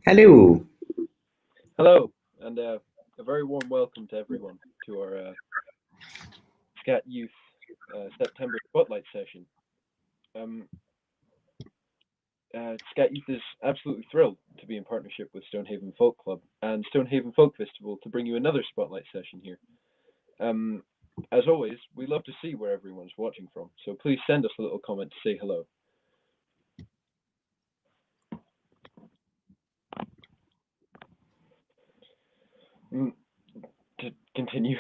Hello. Hello, and a very warm welcome to everyone to our Scat Youth September Spotlight session. Um, Scat Youth is absolutely thrilled to be in partnership with Stonehaven Folk Club and Stonehaven Folk Festival to bring you another Spotlight session here. Um, as always, we love to see where everyone's watching from, so please send us a little comment to say hello. To continue,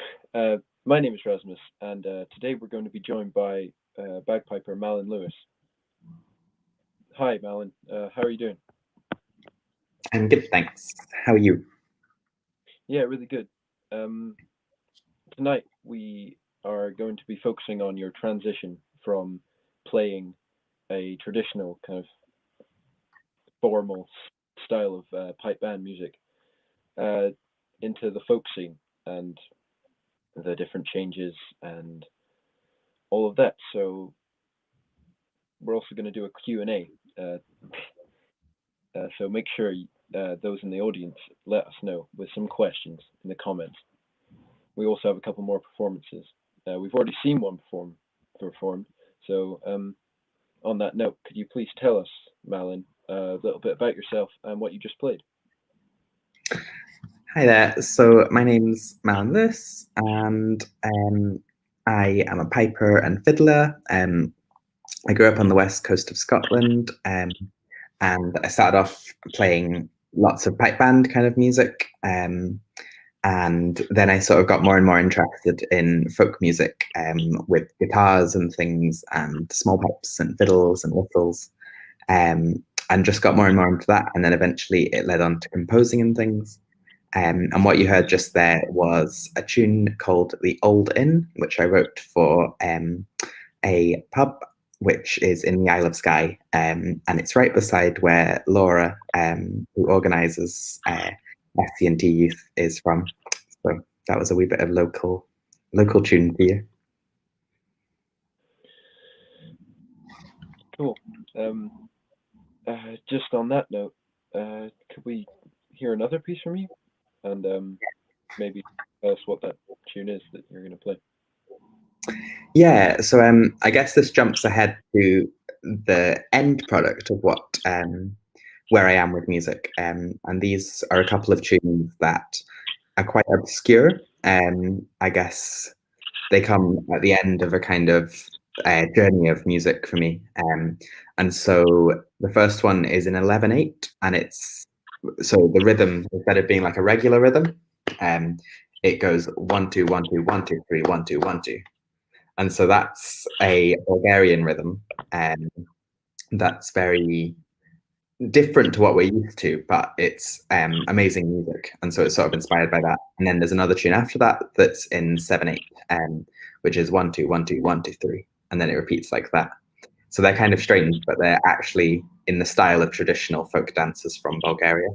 my name is Rasmus, and today we're going to be joined by bagpiper Malin Lewis. Hi, Malin. How are you doing? I'm good, thanks. How are you? Yeah, really good. Tonight we are going to be focusing on your transition from playing a traditional kind of formal style of pipe band music uh, into the folk scene and the different changes and all of that. So we're also going to do a Q&A. So make sure those in the audience let us know with some questions in the comments. We also have a couple more performances. We've already seen one performed. So on that note, could you please tell us, Malin, a little bit about yourself and what you just played? Hi there. So my name's Malin Lewis, and I am a piper and fiddler. I grew up on the west coast of Scotland, and I started off playing lots of pipe band kind of music. And then I sort of got more and more interested in folk music with guitars and things and small pipes and fiddles and whistles, and just got more and more into that. And then eventually it led on to composing and things. And what you heard just there was a tune called The Old Inn, which I wrote for a pub which is in the Isle of Skye. And it's right beside where Laura, who organises SC&T Youth, is from. So that was a wee bit of local tune for you. Cool. Just on that note, could we hear another piece from you? And maybe tell us what that tune is that you're going to play. Yeah, so I guess this jumps ahead to the end product of what where I am with music, and these are a couple of tunes that are quite obscure. I guess they come at the end of a kind of journey of music for me, and so the first one is in 11/8, and so the rhythm, instead of being like a regular rhythm, it goes 1 2 1 2 1 2 3 1 2 1 2. And so that's a Bulgarian rhythm, and that's very different to what we're used to, but it's amazing music. And so it's sort of inspired by that. And then there's another tune after that that's in 7/8, which is 1 2 1 2 1 2 3, and then it repeats like that. So they're kind of strange, but they're actually in the style of traditional folk dances from Bulgaria.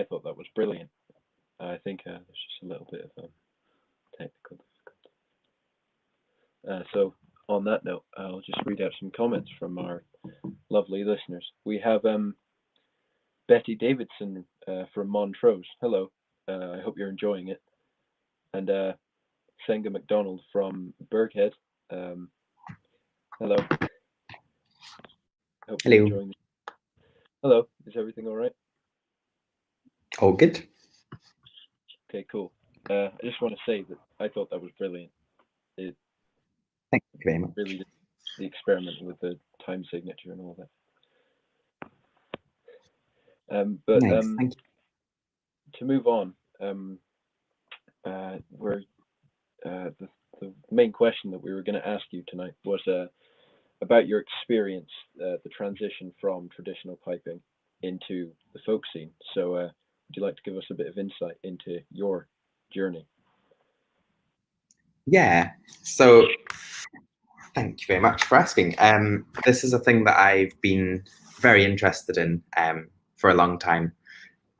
I thought that was brilliant. I think there's just a little bit of technical difficulty. So on that note, I'll just read out some comments from our lovely listeners. We have Betty Davidson from Montrose. Hello, I hope you're enjoying it. And Senga McDonald from Berghead. Hello. Hope Hello. you're enjoying it. Hello, is everything all right? All good. Okay, cool. I just want to say that I thought that was brilliant. Thank you very much. Really, the experiment with the time signature and all that. But Nice, thank you. to move on, the main question that we were going to ask you tonight was about your experience, the transition from traditional piping into the folk scene. So would you like to give us a bit of insight into your journey? Yeah, so thank you very much for asking. This is a thing that I've been very interested in for a long time.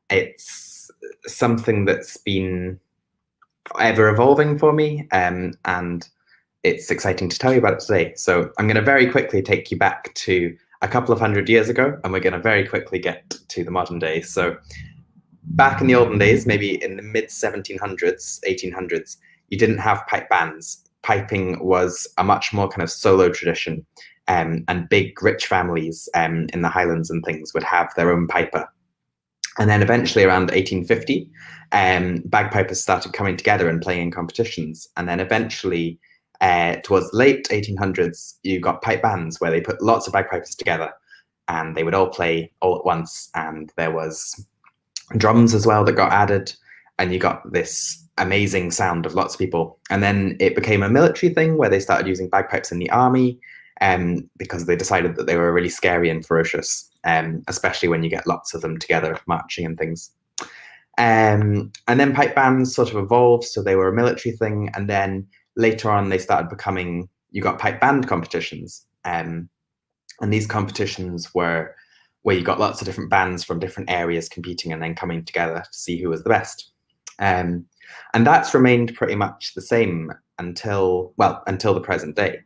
It's something that's been ever evolving for me, and it's exciting to tell you about it today. So I'm going to very quickly take you back to a couple of 100 years ago, and we're going to very quickly get to the modern day. So back in the olden days, maybe in the mid 1700s, 1800s, you didn't have pipe bands. Piping was a much more kind of solo tradition, and big rich families in the Highlands and things would have their own piper. And then eventually around 1850, bagpipers started coming together and playing in competitions. And then eventually towards the late 1800s, you got pipe bands where they put lots of bagpipers together and they would all play all at once. And there was drums as well that got added, and you got this amazing sound of lots of people. And then it became a military thing where they started using bagpipes in the army because they decided that they were really scary and ferocious, especially when you get lots of them together marching and things. And then pipe bands sort of evolved, so they were a military thing. And then later on, they started becoming, you got pipe band competitions. And these competitions were where you got lots of different bands from different areas competing and then coming together to see who was the best. And that's remained pretty much the same until the present day.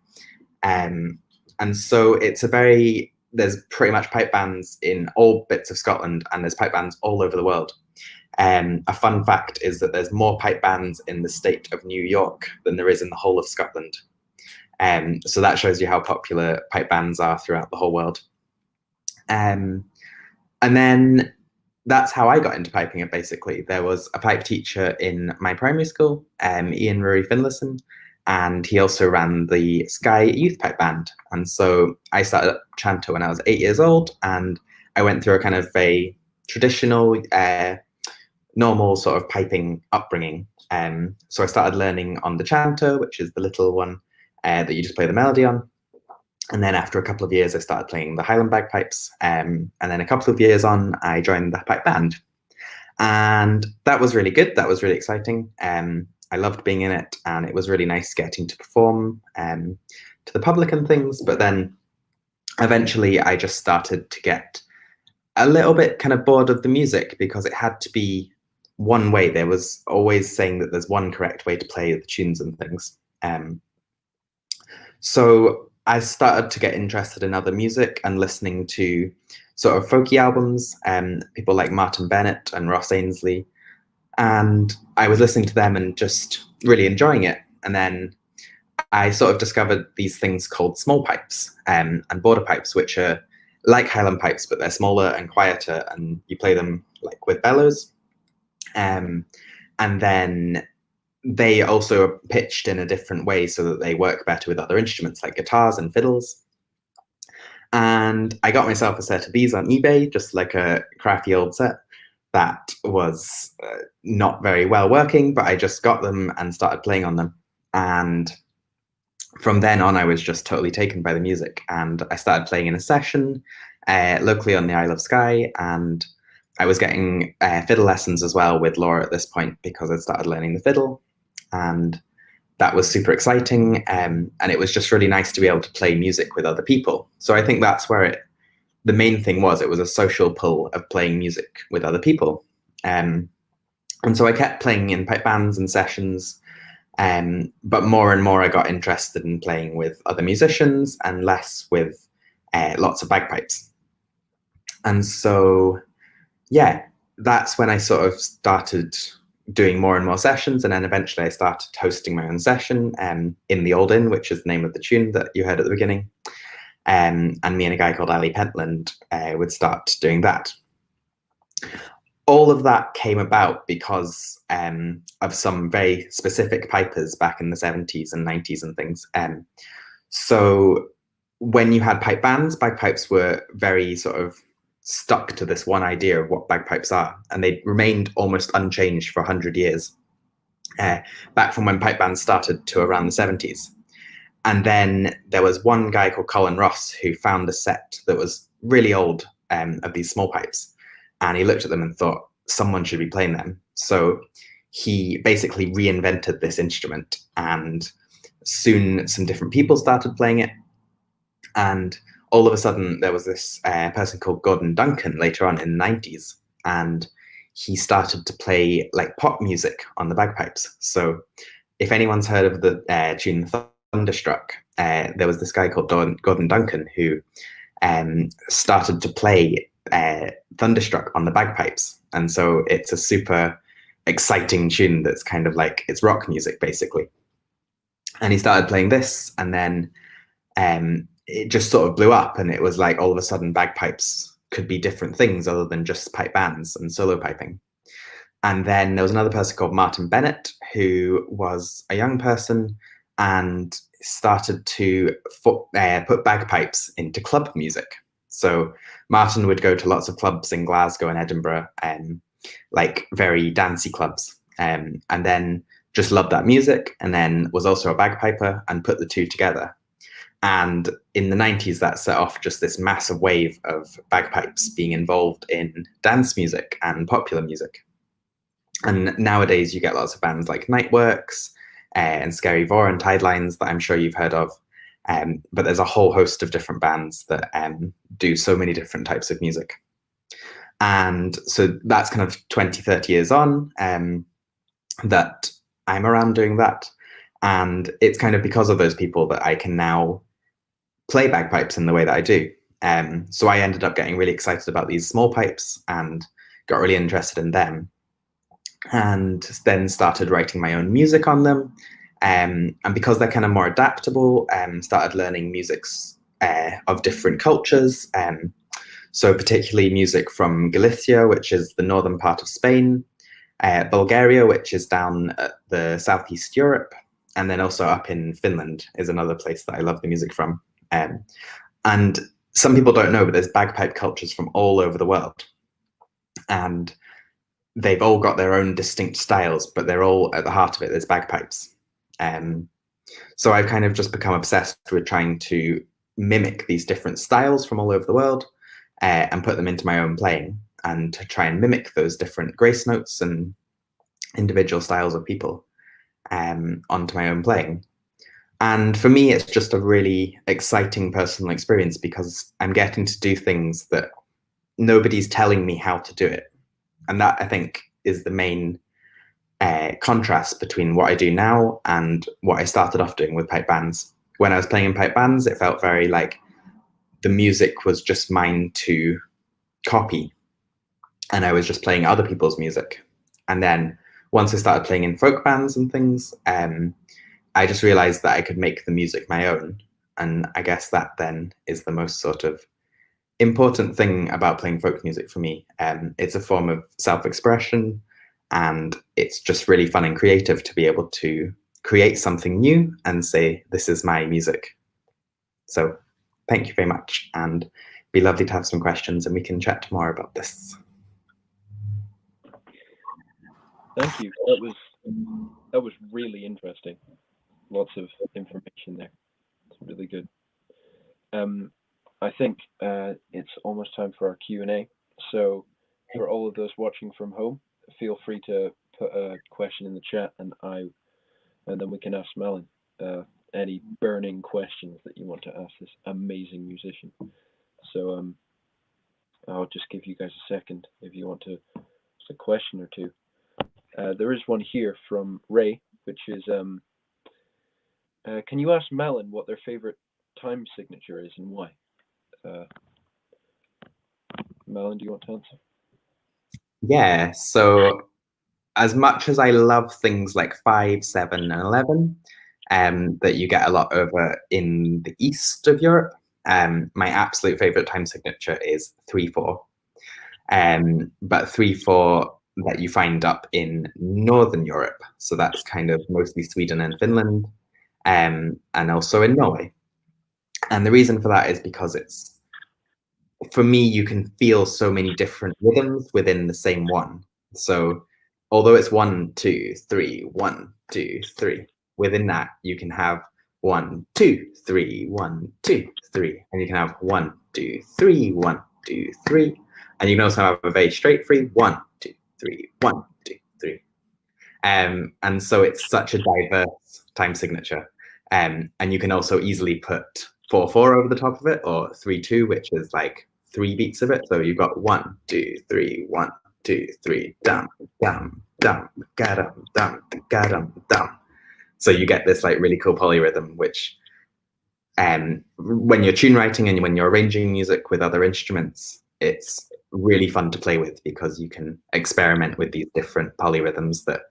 And so there's pretty much pipe bands in all bits of Scotland, and there's pipe bands all over the world. A fun fact is that there's more pipe bands in the state of New York than there is in the whole of Scotland. So that shows you how popular pipe bands are throughout the whole world. And then that's how I got into piping it, basically. There was a pipe teacher in my primary school, Ian Rory Finlayson, and he also ran the Skye Youth Pipe Band. And so I started at Chanter when I was 8 years old, and I went through a kind of a traditional, normal sort of piping upbringing. So I started learning on the Chanter, which is the little one that you just play the melody on. And then after a couple of years, I started playing the Highland bagpipes. And then a couple of years on, I joined the pipe band. And that was really good. That was really exciting. I loved being in it, and it was really nice getting to perform to the public and things. But then eventually I just started to get a little bit kind of bored of the music because it had to be one way. There was always saying that there's one correct way to play the tunes and things. So I started to get interested in other music and listening to sort of folky albums, people like Martin Bennett and Ross Ainsley. And I was listening to them and just really enjoying it. And then I sort of discovered these things called small pipes and border pipes, which are like Highland pipes, but they're smaller and quieter, and you play them like with bellows. And then they also are pitched in a different way so that they work better with other instruments like guitars and fiddles. And I got myself a set of these on eBay, just like a crappy old set that was not very well working, but I just got them and started playing on them. And from then on, I was just totally taken by the music. And I started playing in a session locally on the Isle of Skye, and I was getting fiddle lessons as well with Laura at this point because I'd started learning the fiddle. And that was super exciting. And it was just really nice to be able to play music with other people. So I think that's where the main thing was. It was a social pull of playing music with other people. And so I kept playing in pipe bands and sessions, but more and more I got interested in playing with other musicians and less with lots of bagpipes. And so, yeah, that's when I sort of started doing more and more sessions, and then eventually I started hosting my own session in the Old Inn, which is the name of the tune that you heard at the beginning. And me and a guy called Ali Pentland would start doing that. All of that came about because of some very specific pipers back in the 70s and 90s and things. So when you had pipe bands, bagpipes were very sort of stuck to this one idea of what bagpipes are, and they remained almost unchanged for 100 years, back from when pipe bands started to around the 70s. And then there was one guy called Colin Ross who found a set that was really old of these small pipes, and he looked at them and thought someone should be playing them. So he basically reinvented this instrument, and soon some different people started playing it. And all of a sudden, there was this person called Gordon Duncan later on in the 90s, and he started to play like pop music on the bagpipes. So if anyone's heard of the tune Thunderstruck, there was this guy called Gordon Duncan who started to play Thunderstruck on the bagpipes. And so it's a super exciting tune that's kind of like, it's rock music basically. And he started playing this, and then it just sort of blew up, and it was like all of a sudden bagpipes could be different things other than just pipe bands and solo piping. And then there was another person called Martin Bennett, who was a young person and started to put bagpipes into club music. So Martin would go to lots of clubs in Glasgow and Edinburgh, like very dancey clubs, and then just loved that music, and then was also a bagpiper and put the two together. And in the 90s, that set off just this massive wave of bagpipes being involved in dance music and popular music. And nowadays, you get lots of bands like Nightworks and Scary Vor and Tidelines that I'm sure you've heard of. But there's a whole host of different bands that do so many different types of music. And so that's kind of 20, 30 years on that I'm around doing that. And it's kind of because of those people that I can now play bagpipes in the way that I do. So I ended up getting really excited about these small pipes and got really interested in them, and then started writing my own music on them. And because they're kind of more adaptable, started learning musics of different cultures. So particularly music from Galicia, which is the northern part of Spain, Bulgaria, which is down at the southeast Europe, and then also up in Finland is another place that I love the music from. And some people don't know, but there's bagpipe cultures from all over the world. And they've all got their own distinct styles, but they're all at the heart of it, there's bagpipes. So I've kind of just become obsessed with trying to mimic these different styles from all over the world and put them into my own playing, and to try and mimic those different grace notes and individual styles of people onto my own playing. And for me, it's just a really exciting personal experience because I'm getting to do things that nobody's telling me how to do it. And that, I think, is the main contrast between what I do now and what I started off doing with pipe bands. When I was playing in pipe bands, it felt very like the music was just mine to copy, and I was just playing other people's music. And then once I started playing in folk bands and things, I just realized that I could make the music my own. And I guess that then is the most sort of important thing about playing folk music for me. It's a form of self-expression, and it's just really fun and creative to be able to create something new and say, this is my music. So thank you very much, and it'd be lovely to have some questions and we can chat more about this. Thank you. That was really interesting. Lots of information there. It's really good. I think it's almost time for our Q&A. So for all of those watching from home, feel free to put a question in the chat, and then we can ask Malin any burning questions that you want to ask this amazing musician. So I'll just give you guys a second if you want to a question or two. There is one here from Ray, which is, can you ask Malin what their favorite time signature is and why? Malin, do you want to answer? Yeah, so as much as I love things like 5, 7, and 11, that you get a lot over in the east of Europe, my absolute favorite time signature is 3/4. But 3/4 that you find up in Northern Europe, so that's kind of mostly Sweden and Finland, and also in Norway. And the reason for that is because it's, for me, you can feel so many different rhythms within the same one. So although it's 1, 2, 3, 1, 2, 3, within that you can have 1, 2, 3, 1, 2, 3, and you can have 1, 2, 3, 1, 2, 3, and you can also have a very straight 3, 1, 2, 3, 1, 2, 3. And so it's such a diverse time signature. And you can also easily put 4/4 over the top of it, or 3/2, which is like 3 beats of it. So you've got 1, 2, 3, 1, 2, 3, dum, dum, dum, ga-dum, dum, ga-dum, dum. So you get this like really cool polyrhythm, which when you're tune writing and when you're arranging music with other instruments, it's really fun to play with because you can experiment with these different polyrhythms that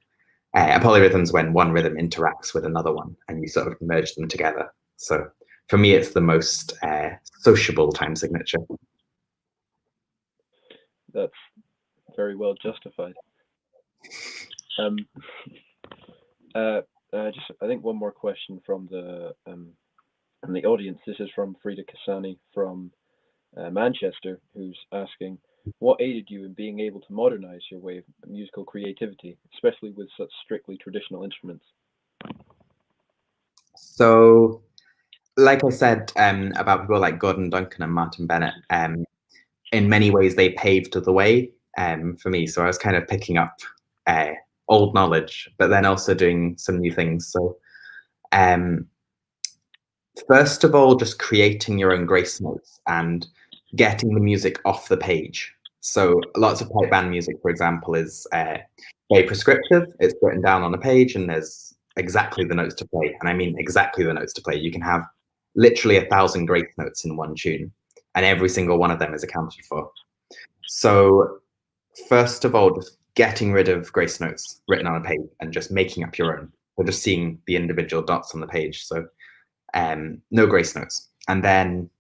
polyrhythms when one rhythm interacts with another one and you sort of merge them together. So for me, it's the most sociable time signature. That's very well justified. Just I think one more question from the audience. This is from Frida Kasani from Manchester, who's asking, what aided you in being able to modernize your way of musical creativity, especially with such strictly traditional instruments? So, like I said about people like Gordon Duncan and Martin Bennett, in many ways they paved the way for me. So I was kind of picking up old knowledge, but then also doing some new things. So first of all, just creating your own grace notes and getting the music off the page. So lots of pipe band music, for example, is very prescriptive. It's written down on a page and there's exactly the notes to play. And I mean exactly the notes to play. You can have literally 1,000 grace notes in one tune and every single one of them is accounted for. So first of all, just getting rid of grace notes written on a page and just making up your own, or just seeing the individual dots on the page. So no grace notes. And then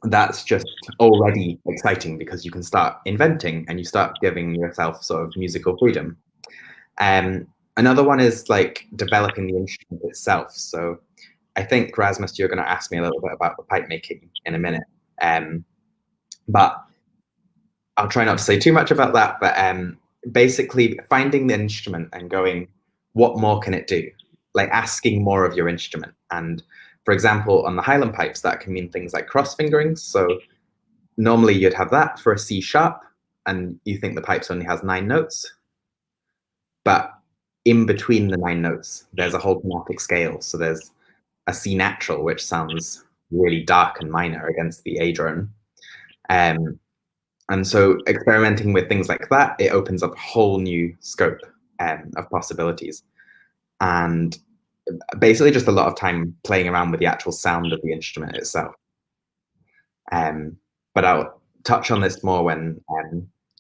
that's just already exciting because you can start inventing and you start giving yourself sort of musical freedom. Another one is like developing the instrument itself. So I think, Rasmus, you're going to ask me a little bit about the pipe making in a minute. But I'll try not to say too much about that. But basically finding the instrument and going, what more can it do? Like asking more of your instrument. And for example, on the Highland pipes, that can mean things like cross fingerings. So normally you'd have that for a C sharp, and you think the pipes only has 9 notes. But in between the 9 notes, there's a whole chromatic scale. So there's a C natural, which sounds really dark and minor against the A drone. And so experimenting with things like that, it opens up a whole new scope of possibilities. And basically just a lot of time playing around with the actual sound of the instrument itself. But I'll touch on this more when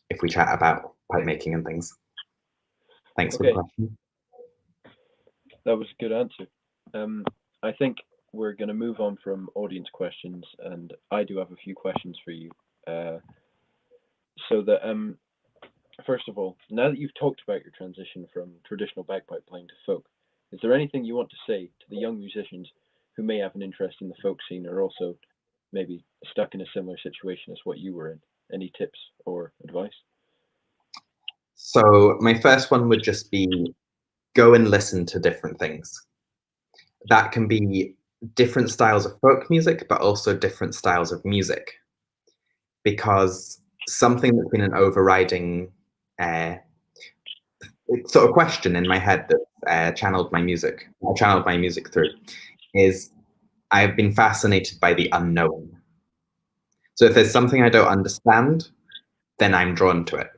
if we chat about pipe making and things. Thanks for the question. That was a good answer. I think we're going to move on from audience questions, and I do have a few questions for you. So that first of all, now that you've talked about your transition from traditional bagpipe playing to folk, is there anything you want to say to the young musicians who may have an interest in the folk scene or also maybe stuck in a similar situation as what you were in? Any tips or advice? So my first one would just be go and listen to different things. That can be different styles of folk music, but also different styles of music. Because something that's been an overriding sort of question in my head that I channeled my music through is I've been fascinated by the unknown. So if there's something I don't understand, then I'm drawn to it.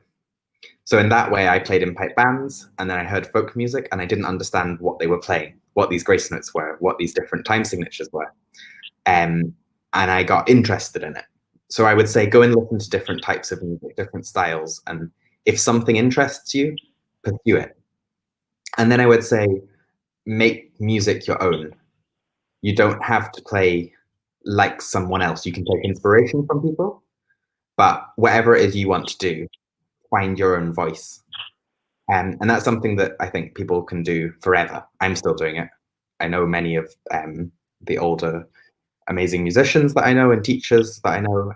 So in that way, I played in pipe bands, and then I heard folk music, and I didn't understand what they were playing, what these grace notes were, what these different time signatures were. And I got interested in it. So I would say go and listen to different types of music, different styles, and if something interests you, pursue it. And then I would say make music your own. You don't have to play like someone else. You can take inspiration from people, but whatever it is you want to do, find your own voice. And that's something that I think people can do forever. I'm still doing it. I know many of the older amazing musicians that I know and teachers that I know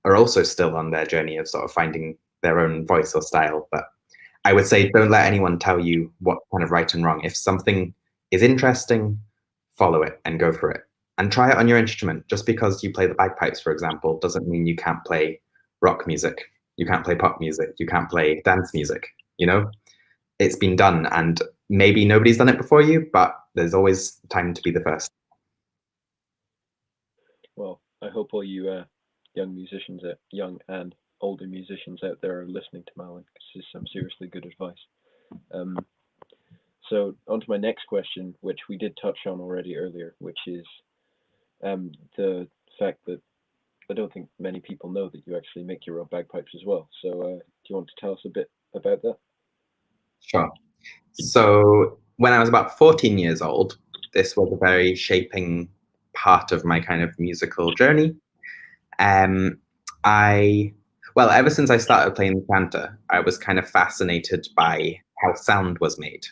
are also still on their journey of sort of finding their own voice or style. But I would say don't let anyone tell you what kind of right and wrong. If something is interesting, follow it and go for it. And try it on your instrument. Just because you play the bagpipes, for example, doesn't mean you can't play rock music. You can't play pop music. You can't play dance music. You know, it's been done, and maybe nobody's done it before you, but there's always time to be the first. Well, I hope all you young and older musicians out there are listening to Malin, because this is some seriously good advice. So on to my next question, which we did touch on already earlier, which is the fact that I don't think many people know that you actually make your own bagpipes as well. So do you want to tell us a bit about that? Sure. So when I was about 14 years old, this was a very shaping part of my kind of musical journey. Well, ever since I started playing the Chanter, I was kind of fascinated by how sound was made.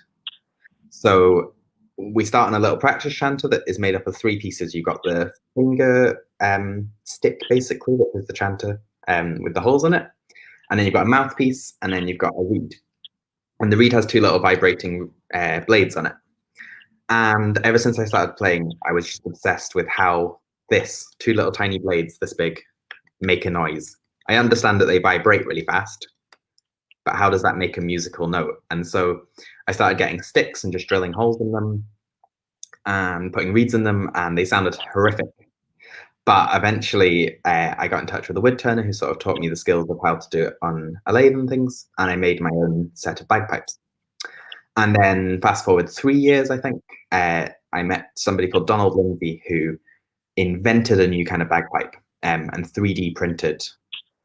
So we start on a little practice chanter that is made up of 3 pieces. You've got the finger stick, basically, that is the chanter with the holes in it. And then you've got a mouthpiece, and then you've got a reed. And the reed has 2 little vibrating blades on it. And ever since I started playing, I was just obsessed with how 2 little tiny blades this big make a noise. I understand that they vibrate really fast, but how does that make a musical note? And so I started getting sticks and just drilling holes in them and putting reeds in them, and they sounded horrific. But eventually I got in touch with a wood turner who sort of taught me the skills of how to do it on a lathe and things, and I made my own set of bagpipes. And then fast forward 3 years, I think, I met somebody called Donald Lindsay who invented a new kind of bagpipe and 3D printed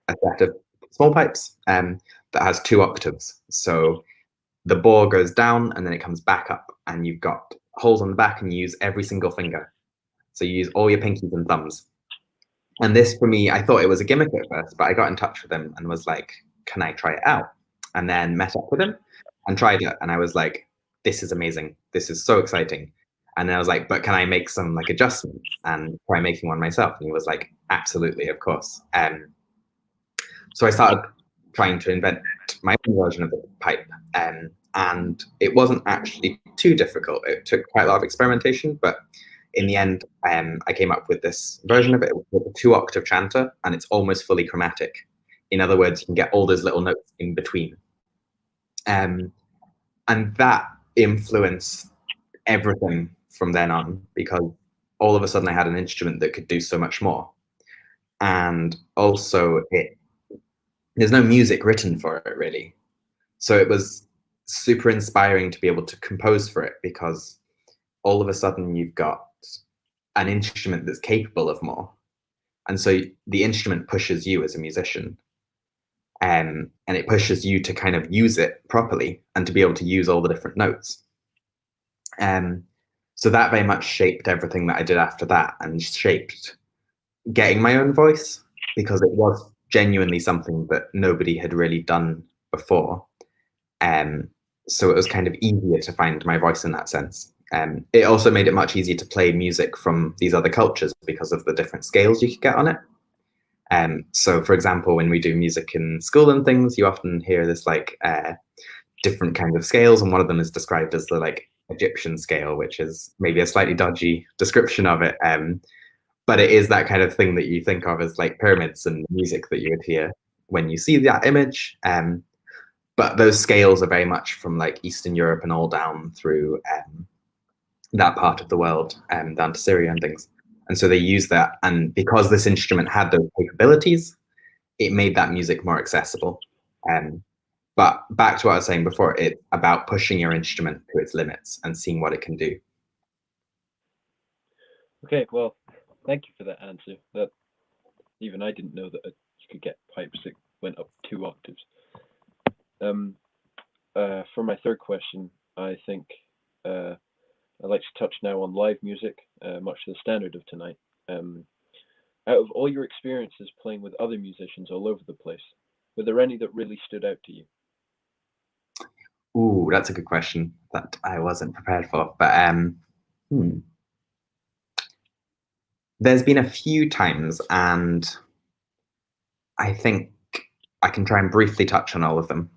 a set of small pipes that has 2 octaves. So the bore goes down and then it comes back up, and you've got holes on the back, and you use every single finger. So you use all your pinkies and thumbs. And this, for me, I thought it was a gimmick at first, but I got in touch with him and was like, can I try it out? And then met up with him and tried it. And I was like, this is amazing. This is so exciting. And then I was like, but can I make some like adjustments and try making one myself? And he was like, absolutely, of course. So I started trying to invent my own version of the pipe. And it wasn't actually too difficult. It took quite a lot of experimentation, but in the end, I came up with this version of it with a 2-octave chanter, and it's almost fully chromatic. In other words, you can get all those little notes in between. And that influenced everything from then on, because all of a sudden I had an instrument that could do so much more. And also there's no music written for it, really. So it was super inspiring to be able to compose for it, because all of a sudden you've got an instrument that's capable of more. And so the instrument pushes you as a musician, and it pushes you to kind of use it properly and to be able to use all the different notes. So that very much shaped everything that I did after that, and shaped getting my own voice, because it was genuinely something that nobody had really done before. So it was kind of easier to find my voice in that sense. It also made it much easier to play music from these other cultures because of the different scales you could get on it. So for example, when we do music in school and things, you often hear this like different kind of scales, and one of them is described as the like Egyptian scale, which is maybe a slightly dodgy description of it. But it is that kind of thing that you think of as like pyramids and music that you would hear when you see that image. But those scales are very much from like Eastern Europe and all down through that part of the world, down to Syria and things. And so they use that, and because this instrument had those capabilities, it made that music more accessible. But back to what I was saying before, it's about pushing your instrument to its limits and seeing what it can do. Okay, well, thank you for that answer. That even I didn't know that you could get pipes that went up 2 octaves. For my third question, I think I'd like to touch now on live music, much to the standard of tonight. Out of all your experiences playing with other musicians all over the place, were there any that really stood out to you? Ooh, that's a good question that I wasn't prepared for. But there's been a few times, and I think I can try and briefly touch on all of them.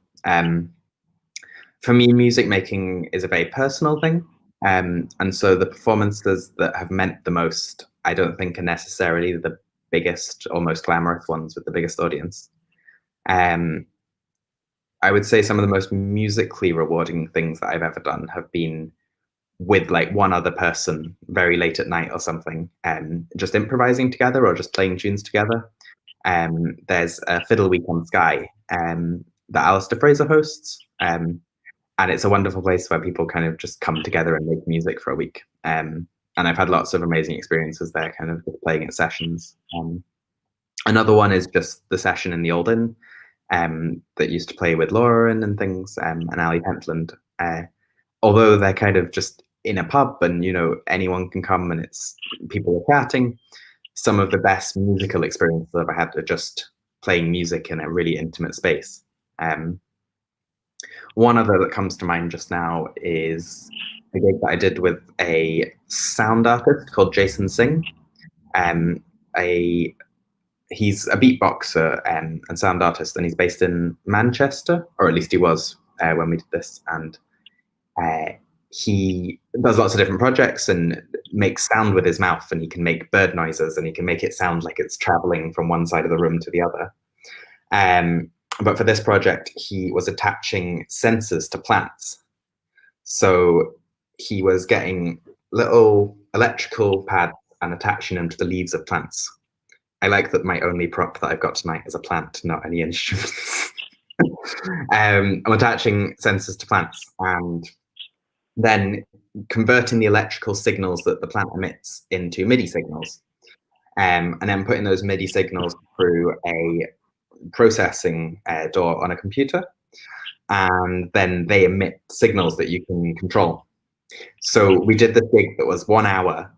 For me, music making is a very personal thing. And so the performances that have meant the most, I don't think are necessarily the biggest or most glamorous ones with the biggest audience. I would say some of the most musically rewarding things that I've ever done have been with like one other person very late at night or something, just improvising together or just playing tunes together. There's a Fiddle Week on Sky that Alistair Fraser hosts, and it's a wonderful place where people kind of just come together and make music for a week. And I've had lots of amazing experiences there, kind of just playing at sessions. Another one is just the session in the Old Inn that used to play with Lauren and things, and Ali Pentland. Although they're kind of just in a pub and, you know, anyone can come and it's people are chatting, some of the best musical experiences I've ever had are just playing music in a really intimate space. One other that comes to mind just now is a gig that I did with a sound artist called Jason Singh. He's a beatboxer and sound artist, and he's based in Manchester, or at least he was when we did this. And he does lots of different projects and makes sound with his mouth, and he can make bird noises, and he can make it sound like it's traveling from one side of the room to the other. But for this project, he was attaching sensors to plants. So he was getting little electrical pads and attaching them to the leaves of plants. I like that my only prop that I've got tonight is a plant, not any instruments. I'm attaching sensors to plants and then converting the electrical signals that the plant emits into MIDI signals, and then putting those MIDI signals through a processing door on a computer, and then they emit signals that you can control. So we did this gig that was 1 hour,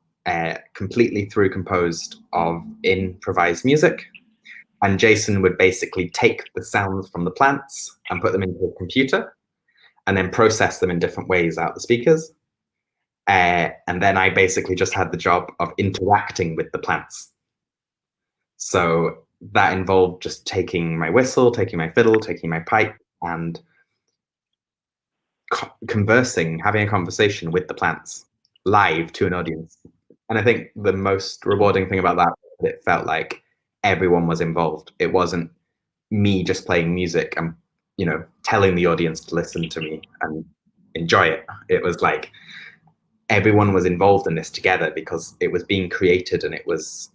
completely through composed of improvised music, and Jason would basically take the sounds from the plants and put them into a computer and then process them in different ways out the speakers. And then I basically just had the job of interacting with the plants. So that involved just taking my whistle, taking my fiddle, taking my pipe, and conversing, having a conversation with the plants live to an audience. And I think the most rewarding thing about that was that it felt like everyone was involved. It wasn't me just playing music and, you know, telling the audience to listen to me and enjoy it. It was like everyone was involved in this together because it was being created, and it was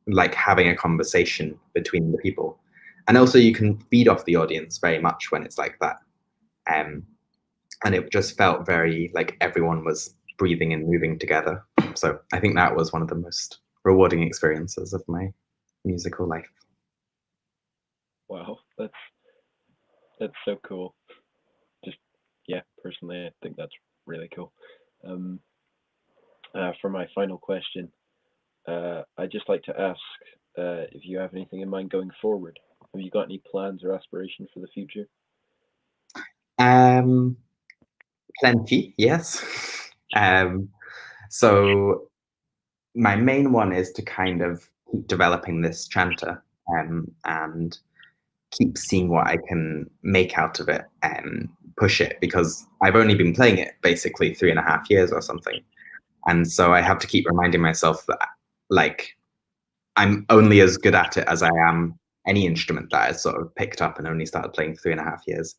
like having a conversation between the people. And also you can feed off the audience very much when it's like that. And it just felt very like everyone was breathing and moving together. So I think that was one of the most rewarding experiences of my musical life. Wow, that's so cool. Just, yeah, personally, I think that's really cool. For my final question, I'd just like to ask if you have anything in mind going forward. Have you got any plans or aspirations for the future? Plenty, yes. So my main one is to kind of keep developing this chanter, and keep seeing what I can make out of it and push it, because I've only been playing it basically 3.5 years or something. And so I have to keep reminding myself that, like, I'm only as good at it as I am any instrument that I sort of picked up and only started playing for 3.5 years.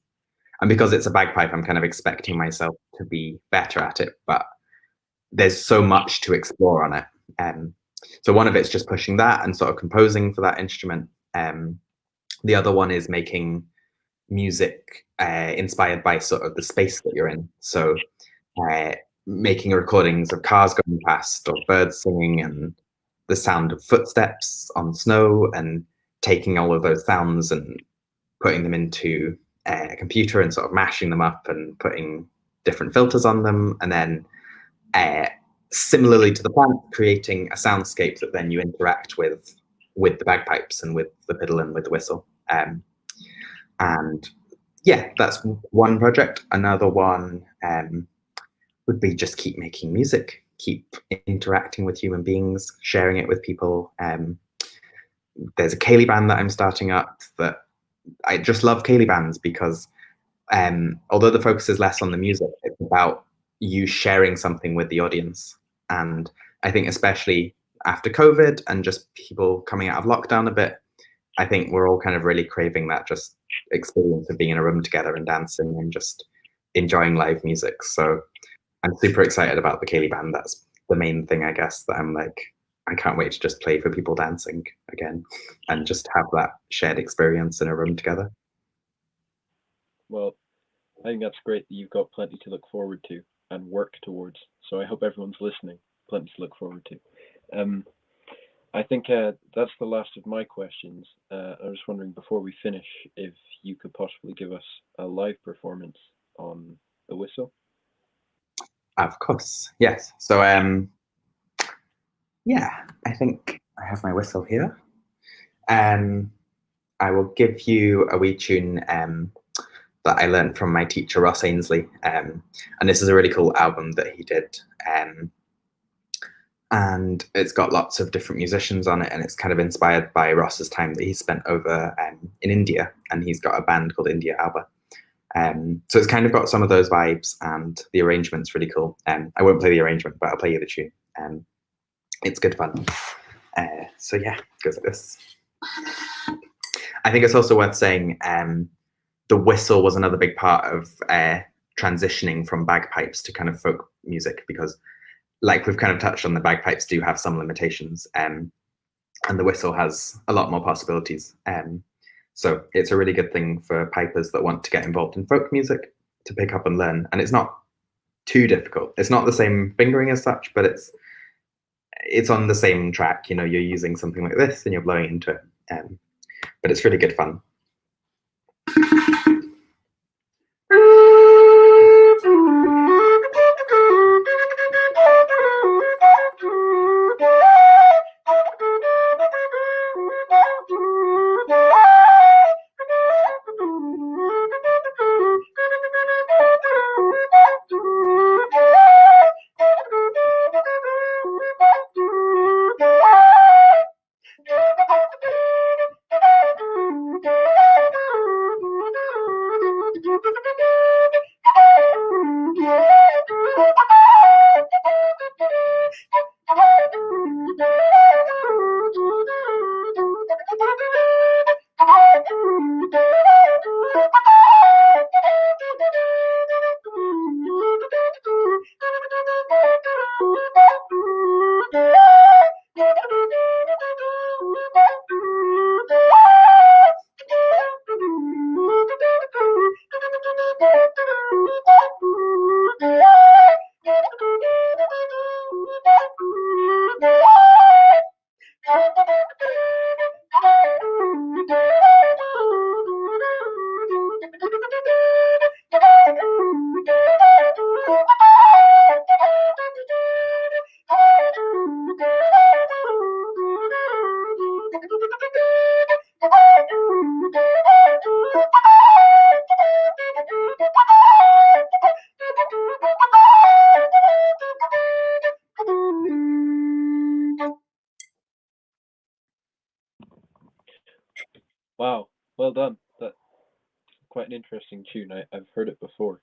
And because it's a bagpipe, I'm kind of expecting myself to be better at it, but there's so much to explore on it. So one of it's just pushing that and sort of composing for that instrument. The other one is making music inspired by sort of the space that you're in. So making recordings of cars going past or birds singing and the sound of footsteps on snow, and taking all of those sounds and putting them into a computer and sort of mashing them up and putting different filters on them, and then similarly to the plant, creating a soundscape that then you interact with the bagpipes and with the fiddle and with the whistle. And yeah, that's one project. Another one would be just keep making music, keep interacting with human beings, sharing it with people. There's a ceilidh band that I'm starting up that I just love ceilidh bands because although the focus is less on the music, it's about you sharing something with the audience. And I think especially after COVID and just people coming out of lockdown a bit, I think we're all kind of really craving that just experience of being in a room together and dancing and just enjoying live music. So I'm super excited about the ceilidh band. That's the main thing, I guess, that I'm like, I can't wait to just play for people dancing again and just have that shared experience in a room together. Well, I think that's great that you've got plenty to look forward to and work towards. So I hope everyone's listening. Plenty to look forward to. I think that's the last of my questions. I was wondering, before we finish, if you could possibly give us a live performance on the whistle. Of course, yes. So yeah, I think I have my whistle here. I will give you a wee tune that I learned from my teacher, Ross Ainsley. And this is a really cool album that he did. And it's got lots of different musicians on it, and it's kind of inspired by Ross's time that he spent over in India, and he's got a band called India Alba. So it's kind of got some of those vibes, and the arrangement's really cool. I won't play the arrangement, but I'll play you the tune. It's good fun. So yeah, it goes like this. I think it's also worth saying the whistle was another big part of transitioning from bagpipes to kind of folk music, because like we've kind of touched on, the bagpipes do have some limitations, and the whistle has a lot more possibilities. So it's a really good thing for pipers that want to get involved in folk music to pick up and learn. And it's not too difficult. It's not the same fingering as such, but it's on the same track. You know, you're using something like this and you're blowing into it. But it's really good fun. Wow, well done. That's quite an interesting tune. I've heard it before.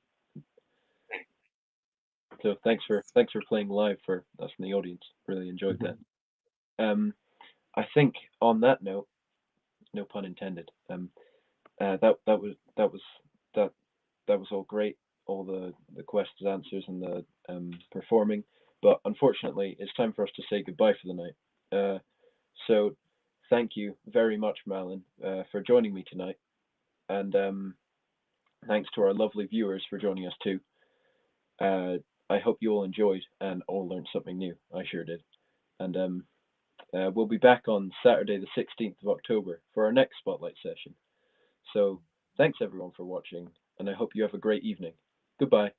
So thanks for playing live for us in the audience. Really enjoyed that. I think on that note, no pun intended. That was all great. All the questions, answers, and the performing. But unfortunately, it's time for us to say goodbye for the night. So thank you very much, Malin, for joining me tonight. And Thanks to our lovely viewers for joining us too. I hope you all enjoyed and all learned something new. I sure did. And we'll be back on Saturday, the 16th of October for our next Spotlight session. So thanks everyone for watching, and I hope you have a great evening. Goodbye.